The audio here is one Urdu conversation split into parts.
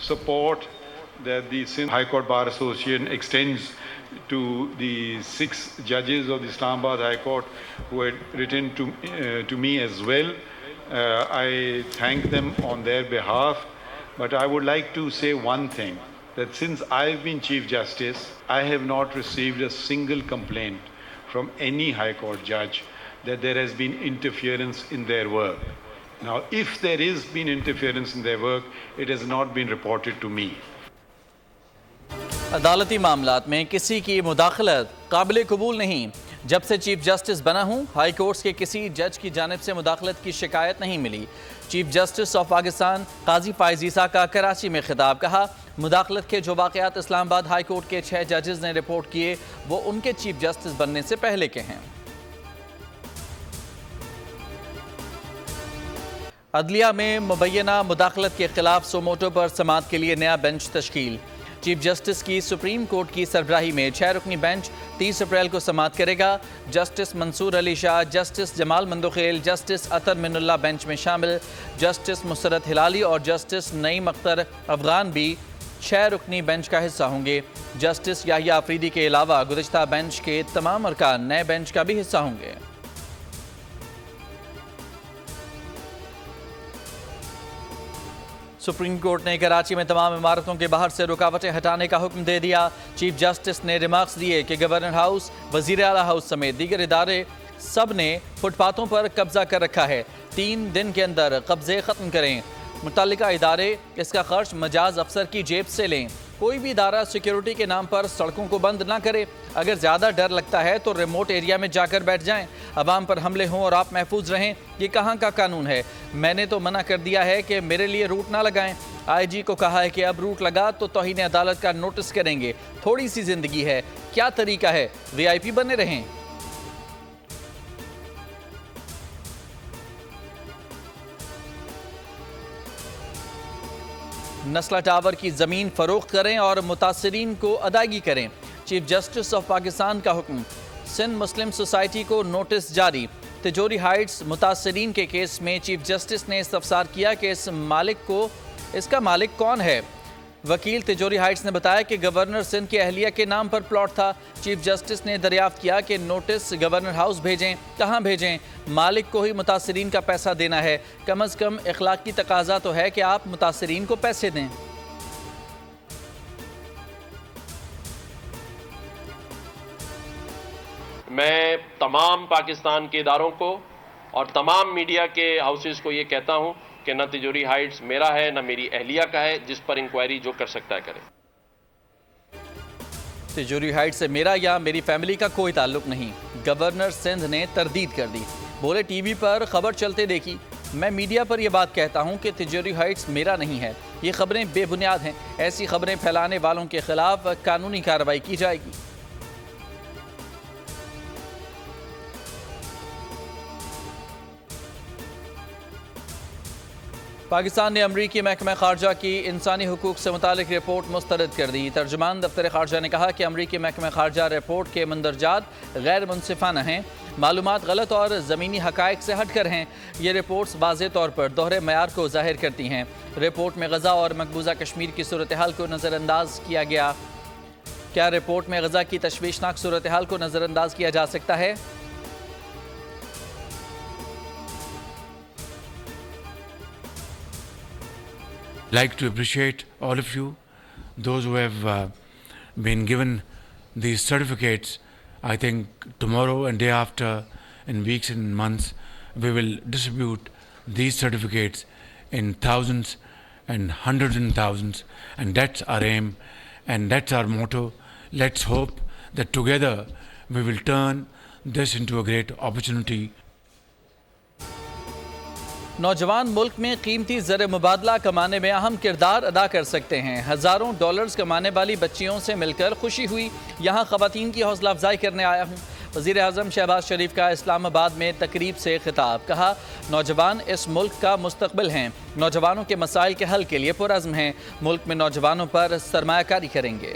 support that the Sindh High Court Bar Association extends to the 6 judges of the Islamabad High Court who had written to me as well. I thank them on their behalf, but I would like to say one thing, that since I've been Chief Justice, I have not received a single complaint from any High Court judge that there has been interference in their work. Now, if there is been interference in their work, it has not been reported to me. عدالتی معاملات میں کسی کی مداخلت قابل قبول نہیں۔ جب سے چیف جسٹس بنا ہوں ہائی کورٹس کے کسی جج کی جانب سے مداخلت کی شکایت نہیں ملی۔ چیف جسٹس آف پاکستان قاضی فائز عیسیٰ کا کراچی میں خطاب، کہا مداخلت کے جو واقعات اسلام آباد ہائی کورٹ کے 6 ججز نے رپورٹ کیے وہ ان کے چیف جسٹس بننے سے پہلے کے ہیں۔ عدلیہ میں مبینہ مداخلت کے خلاف سوموٹو پر سماعت کے لیے نیا بینچ تشکیل۔ چیف جسٹس کی سپریم کورٹ کی سربراہی میں 6 رکنی بینچ 30 اپریل کو سماعت کرے گا۔ جسٹس منصور علی شاہ، جسٹس جمال مندوخیل، جسٹس اطہر من اللہ بینچ میں شامل، جسٹس مسرت ہلالی اور جسٹس نعیم اختر افغان بھی 6 رکنی بینچ کا حصہ ہوں گے۔ جسٹس یحییٰ آفریدی کے علاوہ گزشتہ بینچ کے تمام ارکان نئے بینچ کا بھی حصہ ہوں گے۔ سپریم کورٹ نے کراچی میں تمام عمارتوں کے باہر سے رکاوٹیں ہٹانے کا حکم دے دیا۔ چیف جسٹس نے ریمارکس دیے کہ گورنر ہاؤس، وزیر اعلیٰ ہاؤس سمیت دیگر ادارے سب نے فٹ پاتھوں پر قبضہ کر رکھا ہے۔ 3 دن کے اندر قبضے ختم کریں۔ متعلقہ ادارے اس کا خرچ مجاز افسر کی جیب سے لیں۔ کوئی بھی ادارہ سیکیورٹی کے نام پر سڑکوں کو بند نہ کرے۔ اگر زیادہ ڈر لگتا ہے تو ریموٹ ایریا میں جا کر بیٹھ جائیں۔ عوام پر حملے ہوں اور آپ محفوظ رہیں، یہ کہاں کا قانون ہے؟ میں نے تو منع کر دیا ہے کہ میرے لیے روٹ نہ لگائیں۔ آئی جی کو کہا ہے کہ اب روٹ لگا تو توہین عدالت کا نوٹس کریں گے۔ تھوڑی سی زندگی ہے، کیا طریقہ ہے؟ وی آئی پی بنے رہیں۔ نسلا ٹاور کی زمین فروخت کریں اور متاثرین کو ادائیگی کریں۔ چیف جسٹس آف پاکستان کا حکم۔ سندھ مسلم سوسائٹی کو نوٹس جاری۔ تجوری ہائٹس متاثرین کے کیس میں چیف جسٹس نے استفسار کیا کہ اس کا مالک کون ہے۔ وکیل تجوری ہائٹس نے بتایا کہ گورنر سندھ کی اہلیہ کے نام پر پلاٹ تھا۔ چیف جسٹس نے دریافت کیا کہ نوٹس گورنر ہاؤس بھیجیں، کہاں بھیجیں؟ مالک کو ہی متاثرین کا پیسہ دینا ہے۔ کم از کم اخلاقی تقاضا تو ہے کہ آپ متاثرین کو پیسے دیں۔ میں تمام پاکستان کے اداروں کو اور تمام میڈیا کے ہاؤسز کو یہ کہتا ہوں کہ نہ تجوری ہائٹس میرا ہے نہ میری اہلیہ کا ہے، جس پر انکوائری جو کر سکتا ہے کرے۔ تجوری ہائٹ سے میرا یا میری فیملی کا کوئی تعلق نہیں، گورنر سندھ نے تردید کر دی۔ بولے ٹی وی پر خبر چلتے دیکھی، میں میڈیا پر یہ بات کہتا ہوں کہ تجوری ہائٹس میرا نہیں ہے، یہ خبریں بے بنیاد ہیں۔ ایسی خبریں پھیلانے والوں کے خلاف قانونی کارروائی کی جائے گی۔ پاکستان نے امریکی محکمہ خارجہ کی انسانی حقوق سے متعلق رپورٹ مسترد کر دی۔ ترجمان دفتر خارجہ نے کہا کہ امریکی محکمہ خارجہ رپورٹ کے مندرجات غیر منصفانہ ہیں، معلومات غلط اور زمینی حقائق سے ہٹ کر ہیں۔ یہ رپورٹس واضح طور پر دوہرے معیار کو ظاہر کرتی ہیں۔ رپورٹ میں غزہ اور مقبوضہ کشمیر کی صورتحال کو نظر انداز کیا گیا۔ کیا رپورٹ میں غزہ کی تشویشناک صورتحال کو نظر انداز کیا جا سکتا ہے؟ Like to appreciate all of you, those who have been given these certificates. I think tomorrow and day after, in weeks and months, we will distribute these certificates in thousands and hundreds and thousands, and that's our aim and that's our motto. Let's hope that together we will turn this into a great opportunity. نوجوان ملک میں قیمتی زر مبادلہ کمانے میں اہم کردار ادا کر سکتے ہیں۔ ہزاروں ڈالرز کمانے والی بچیوں سے مل کر خوشی ہوئی۔ یہاں خواتین کی حوصلہ افزائی کرنے آیا ہوں۔ وزیر اعظم شہباز شریف کا اسلام آباد میں تقریب سے خطاب، کہا نوجوان اس ملک کا مستقبل ہیں، نوجوانوں کے مسائل کے حل کے لیے پرعزم ہیں، ملک میں نوجوانوں پر سرمایہ کاری کریں گے۔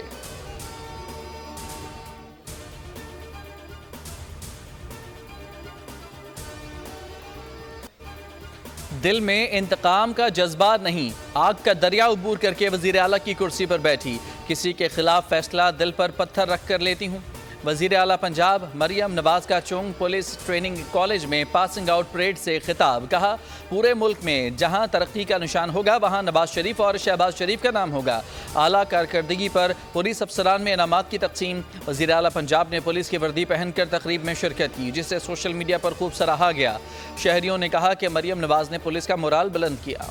دل میں انتقام کا جذبہ نہیں، آگ کا دریا عبور کر کے وزیر اعلیٰ کی کرسی پر بیٹھی، کسی کے خلاف فیصلہ دل پر پتھر رکھ کر لیتی ہوں۔ وزیر اعلیٰ پنجاب مریم نواز کا چونگ پولیس ٹریننگ کالج میں پاسنگ آؤٹ پریڈ سے خطاب، کہا پورے ملک میں جہاں ترقی کا نشان ہوگا وہاں نواز شریف اور شہباز شریف کا نام ہوگا۔ اعلیٰ کارکردگی پر پولیس افسران میں انعامات کی تقسیم، وزیر اعلیٰ پنجاب نے پولیس کی وردی پہن کر تقریب میں شرکت کی جسے سوشل میڈیا پر خوب سراہا گیا۔ شہریوں نے کہا کہ مریم نواز نے پولیس کا مورال بلند کیا۔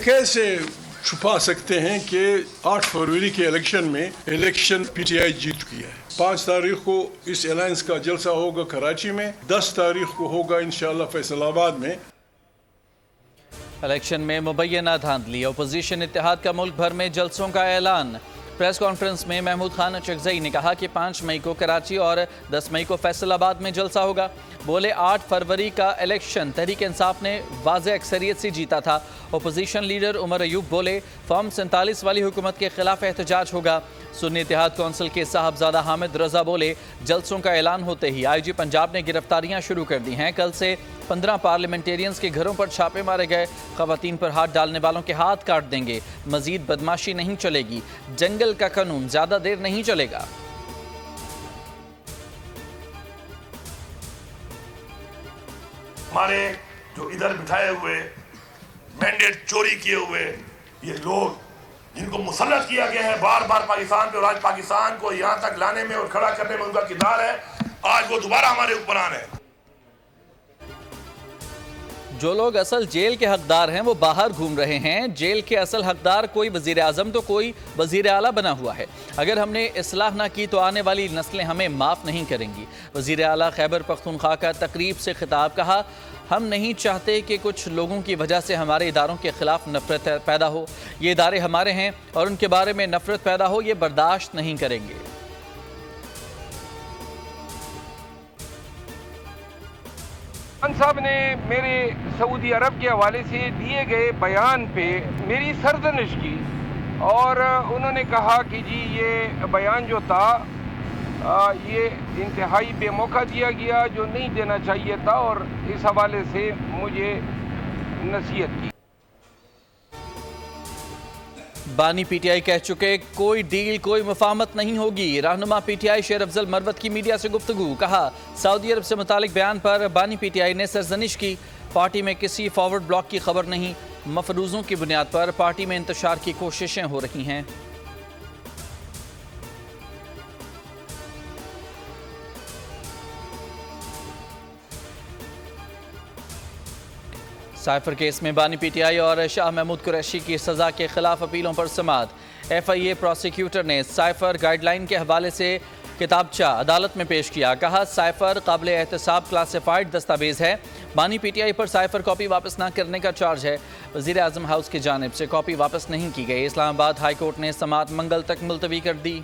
کیسے چھپا سکتے ہیں کہ 8 فروری کے الیکشن پی ٹی آئی جیت چکی ہے۔ 5 تاریخ کو اس الائنس کا جلسہ ہوگا کراچی میں، 10 تاریخ کو ہوگا انشاءاللہ فیصل آباد میں۔ الیکشن میں مبینہ دھاندلی، اپوزیشن اتحاد کا ملک بھر میں جلسوں کا اعلان۔ پریس کانفرنس میں محمود خان اچکزئی نے کہا کہ 5 مئی کو کراچی اور 10 مئی کو فیصل آباد میں جلسہ ہوگا۔ بولے 8 فروری کا الیکشن تحریک انصاف نے واضح اکثریت سے جیتا تھا۔ اپوزیشن لیڈر عمر ایوب بولے فارم 47 والی حکومت کے خلاف احتجاج ہوگا۔ سنی اتحاد کونسل کے صاحبزادہ حامد رضا بولے جلسوں کا اعلان ہوتے ہی آئی جی پنجاب نے گرفتاریاں شروع کر دی ہیں۔ کل سے 15 پارلیمنٹیرینز کے گھروں پر چھاپے مارے گئے، خواتین پر ہاتھ ڈالنے والوں کے ہاتھ کاٹ دیں گے، مزید بدماشی نہیں چلے گی، جنگل کا قانون زیادہ دیر نہیں چلے گا۔ ہمارے جو ادھر بٹھائے ہوئے مینڈیٹ چوری کیے ہوئے یہ لوگ جن کو مسلط کیا گیا ہے بار بار پاکستان پہ، اور آج پاکستان کو یہاں تک لانے میں اور کھڑا کرنے میں ان کا کردار ہے، آج وہ دوبارہ ہمارے حکمران ہیں۔ جو لوگ اصل جیل کے حقدار ہیں وہ باہر گھوم رہے ہیں۔ جیل کے اصل حقدار کوئی وزیر اعظم تو کوئی وزیر اعلیٰ بنا ہوا ہے۔ اگر ہم نے اصلاح نہ کی تو آنے والی نسلیں ہمیں معاف نہیں کریں گی۔ وزیر اعلیٰ خیبر پختونخوا کا تقریب سے خطاب، کہا ہم نہیں چاہتے کہ کچھ لوگوں کی وجہ سے ہمارے اداروں کے خلاف نفرت پیدا ہو۔ یہ ادارے ہمارے ہیں اور ان کے بارے میں نفرت پیدا ہو یہ برداشت نہیں کریں گے۔ خان صاحب نے میرے سعودی عرب کے حوالے سے دیے گئے بیان پہ میری سرزنش کی اور انہوں نے کہا کہ جی یہ بیان جو تھا یہ انتہائی بے موقع دیا گیا، جو نہیں دینا چاہیے تھا، اور اس حوالے سے مجھے نصیحت کی۔ بانی پی ٹی آئی کہہ چکے کوئی ڈیل کوئی مفاہمت نہیں ہوگی۔ رہنما پی ٹی آئی شیر افضل مروت کی میڈیا سے گفتگو، کہا سعودی عرب سے متعلق بیان پر بانی پی ٹی آئی نے سرزنش کی، پارٹی میں کسی فارورڈ بلاک کی خبر نہیں، مفروضوں کی بنیاد پر پارٹی میں انتشار کی کوششیں ہو رہی ہیں۔ سائفر کیس میں بانی پی ٹی آئی اور شاہ محمود قریشی کی سزا کے خلاف اپیلوں پر سماعت۔ ایف آئی اے پروسیکیوٹر نے سائفر گائیڈ لائن کے حوالے سے کتابچہ عدالت میں پیش کیا، کہا سائفر قابل احتساب کلاسیفائڈ دستاویز ہے، بانی P T I per cipher copy واپس نہ کرنے کا چارج ہے۔ وزیر اعظم ہاؤس کی جانب سے کاپی واپس نہیں کی گئی۔ اسلام آباد ہائی کورٹ نے سماعت منگل تک ملتوی کر دی۔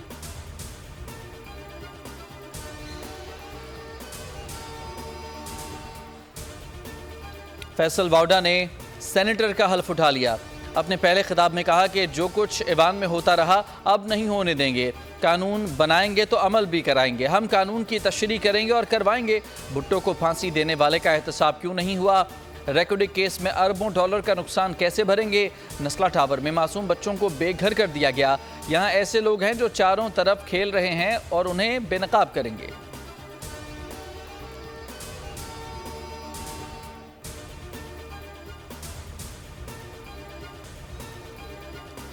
فیصل واؤڈا نے سینیٹر کا حلف اٹھا لیا، اپنے پہلے خطاب میں کہا کہ جو کچھ ایوان میں ہوتا رہا اب نہیں ہونے دیں گے، قانون بنائیں گے تو عمل بھی کرائیں گے، ہم قانون کی تشریح کریں گے اور کروائیں گے۔ بھٹو کو پھانسی دینے والے کا احتساب کیوں نہیں ہوا؟ ریکارڈنگ کیس میں اربوں ڈالر کا نقصان کیسے بھریں گے؟ نسلا ٹاور میں معصوم بچوں کو بے گھر کر دیا گیا، یہاں ایسے لوگ ہیں جو چاروں طرف کھیل رہے ہیں اور انہیں بے نقاب کریں گے۔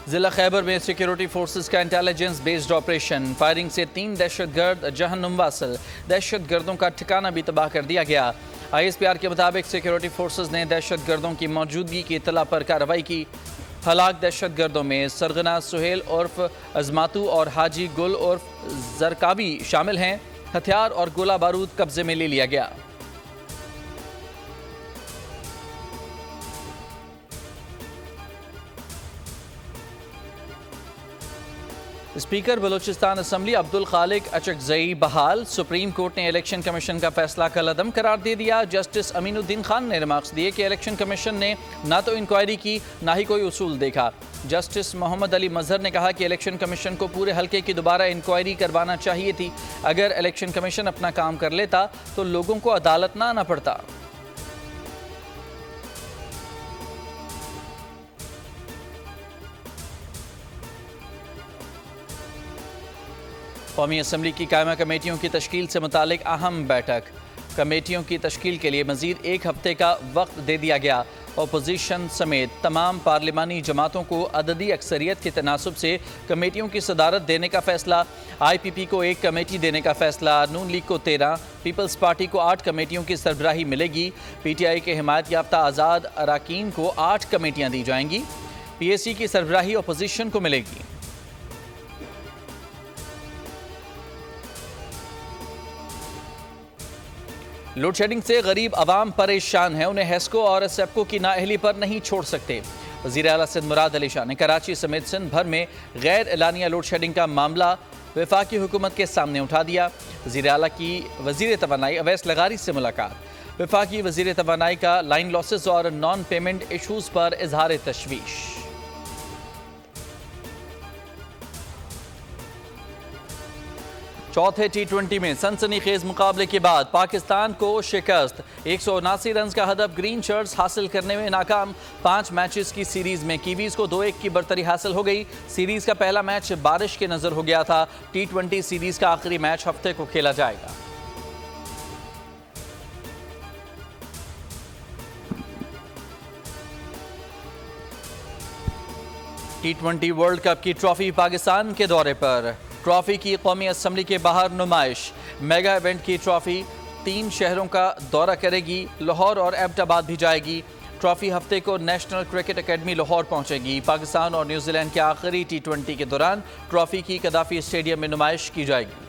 ضلع خیبر میں سیکیورٹی فورسز کا انٹیلیجنس بیسڈ آپریشن، فائرنگ سے 3 دہشت گرد جہنم واصل، دہشت گردوں کا ٹھکانہ بھی تباہ کر دیا گیا۔ آئی ایس پی آر کے مطابق سیکیورٹی فورسز نے دہشت گردوں کی موجودگی کی اطلاع پر کارروائی کی۔ ہلاک دہشت گردوں میں سرغنہ سہیل عرف ازماتو اور حاجی گل عرف زرکابی شامل ہیں۔ ہتھیار اور گولہ بارود قبضے میں لے لیا گیا۔ اسپیکر بلوچستان اسمبلی عبدال خالق اچکزئی بحال، سپریم کورٹ نے الیکشن کمیشن کا فیصلہ کالعدم قرار دے دیا۔ جسٹس امین الدین خان نے ریمارکس دیے کہ الیکشن کمیشن نے نہ تو انکوائری کی نہ ہی کوئی اصول دیکھا۔ جسٹس محمد علی مظہر نے کہا کہ الیکشن کمیشن کو پورے حلقے کی دوبارہ انکوائری کروانا چاہیے تھی۔ اگر الیکشن کمیشن اپنا کام کر لیتا تو لوگوں کو عدالت نہ آنا پڑتا۔ قومی اسمبلی کی قائمہ کمیٹیوں کی تشکیل سے متعلق اہم بیٹھک۔ کمیٹیوں کی تشکیل کے لیے مزید ایک ہفتے کا وقت دے دیا گیا۔ اپوزیشن سمیت تمام پارلیمانی جماعتوں کو عددی اکثریت کے تناسب سے کمیٹیوں کی صدارت دینے کا فیصلہ۔ آئی پی پی کو 1 کمیٹی دینے کا فیصلہ، نون لیگ کو 13، پیپلز پارٹی کو 8 کمیٹیوں کی سربراہی ملے گی۔ پی ٹی آئی کے حمایت یافتہ آزاد اراکین کو 8 کمیٹیاں دی جائیں گی۔ پی ایس سی کی سربراہی اپوزیشن کو ملے گی۔ لوڈ شیڈنگ سے غریب عوام پریشان ہیں، انہیں ہیسکو اور سیپکو کی نااہلی پر نہیں چھوڑ سکتے۔ وزیر اعلیٰ سندھ مراد علی شاہ نے کراچی سمیت سندھ بھر میں غیر اعلانیہ لوڈ شیڈنگ کا معاملہ وفاقی حکومت کے سامنے اٹھا دیا۔ وزیر اعلیٰ کی وزیر توانائی اویس لغاری سے ملاقات۔ وفاقی وزیر توانائی کا لائن لاسز اور نان پیمنٹ ایشوز پر اظہار تشویش۔ چوتھے T20 میں سنسنی خیز مقابلے کے بعد پاکستان کو شکست، 179 رنز کا ہدف گرین شرٹس حاصل کرنے میں ناکام۔ 5 میچز کی سیریز میں کیویز کو 2-1 کی برتری حاصل ہو گئی۔ سیریز کا پہلا میچ بارش کے نظر ہو گیا تھا۔ T20 سیریز کا آخری میچ ہفتے کو کھیلا جائے گا۔ T20 ورلڈ کپ کی ٹرافی پاکستان کے دورے پر۔ ٹرافی کی قومی اسمبلی کے باہر نمائش۔ میگا ایونٹ کی ٹرافی 3 شہروں کا دورہ کرے گی، لاہور اور ایبٹ آباد بھی جائے گی۔ ٹرافی ہفتے کو نیشنل کرکٹ اکیڈمی لاہور پہنچے گی۔ پاکستان اور نیوزی لینڈ کے آخری T20 کے دوران ٹرافی کی قذافی اسٹیڈیم میں نمائش کی جائے گی۔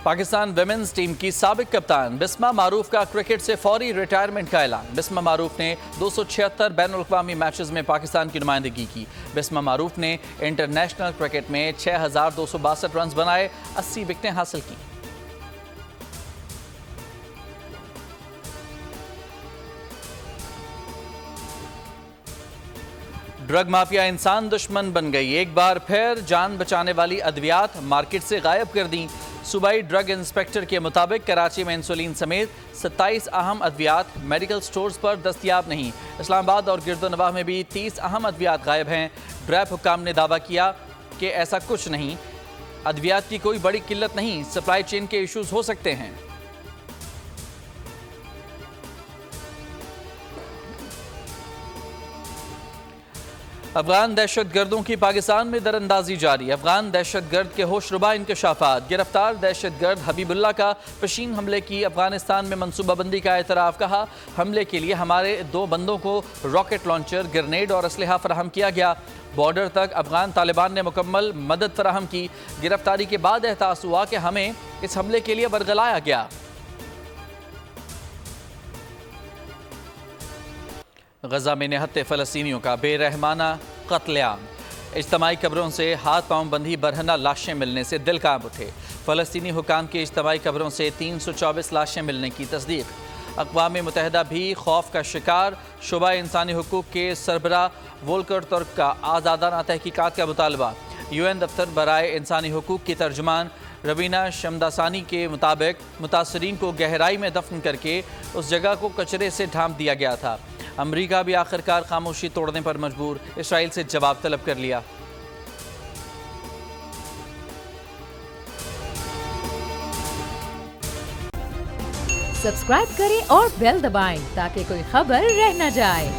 پاکستان ویمنز ٹیم کی سابق کپتان بسمہ معروف کا کرکٹ سے فوری ریٹائرمنٹ کا اعلان۔ بسمہ معروف نے 276 بین الاقوامی میچز میں پاکستان کی نمائندگی کی۔ بسمہ معروف نے انٹرنیشنل کرکٹ میں 6262 رنز بنائے، 80 وکٹیں حاصل کی۔ ڈرگ مافیا انسان دشمن بن گئی، ایک بار پھر جان بچانے والی ادویات مارکیٹ سے غائب کر دیں۔ صوبائی ڈرگ انسپیکٹر کے مطابق کراچی میں انسولین سمیت 27 اہم ادویات میڈیکل سٹورز پر دستیاب نہیں۔ اسلام آباد اور گردنواہ میں بھی 30 اہم ادویات غائب ہیں۔ ڈریپ حکام نے دعویٰ کیا کہ ایسا کچھ نہیں، ادویات کی کوئی بڑی قلت نہیں، سپلائی چین کے ایشوز ہو سکتے ہیں۔ افغان دہشت گردوں کی پاکستان میں دراندازی جاری۔ افغان دہشت گرد کے ہوش ربا انکشافات۔ گرفتار دہشت گرد حبیب اللہ کا پشین حملے کی افغانستان میں منصوبہ بندی کا اعتراف۔ کہا حملے کے لیے ہمارے 2 بندوں کو راکٹ لانچر، گرنیڈ اور اسلحہ فراہم کیا گیا۔ بارڈر تک افغان طالبان نے مکمل مدد فراہم کی۔ گرفتاری کے بعد احساس ہوا کہ ہمیں اس حملے کے لیے ورگلایا گیا۔ غزہ میں نہتے فلسطینیوں کا بے رحمانہ قتل عام۔ اجتماعی قبروں سے ہاتھ پاؤں بندھی برہنہ لاشیں ملنے سے دل کانپ اٹھے۔ فلسطینی حکام کی اجتماعی قبروں سے 324 لاشیں ملنے کی تصدیق۔ اقوام متحدہ بھی خوف کا شکار۔ شعبہ انسانی حقوق کے سربراہ وولکر ترک کا آزادانہ تحقیقات کا مطالبہ۔ UN دفتر برائے انسانی حقوق کی ترجمان روینہ شمداسانی کے مطابق متاثرین کو گہرائی میں دفن کر کے اس جگہ کو کچرے سے ڈھانپ دیا گیا تھا۔ امریکہ بھی آخرکار خاموشی توڑنے پر مجبور، اسرائیل سے جواب طلب کر لیا۔ سبسکرائب کریں اور بیل دبائیں تاکہ کوئی خبر رہ نہ جائے۔